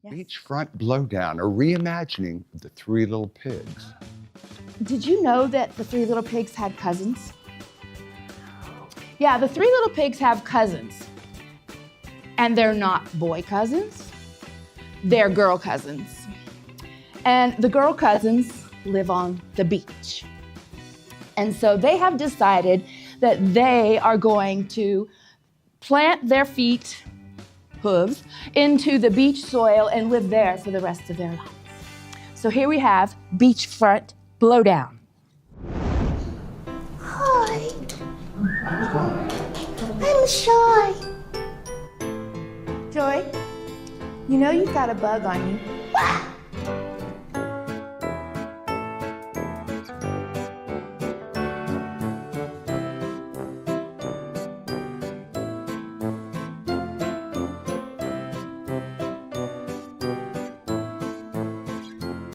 Yes. Beachfront Blowdown, a reimagining of the Three Little Pigs. Did you know that the Three Little Pigs had cousins? Yeah, the Three Little Pigs have cousins. And they're not boy cousins, they're girl cousins. And the girl cousins live on the beach. And so they have decided that they are going to plant their hooves, into the beach soil and live there for the rest of their lives. So here we have Beachfront Blowdown. Hi. I'm shy. Joy, you know you've got a bug on you.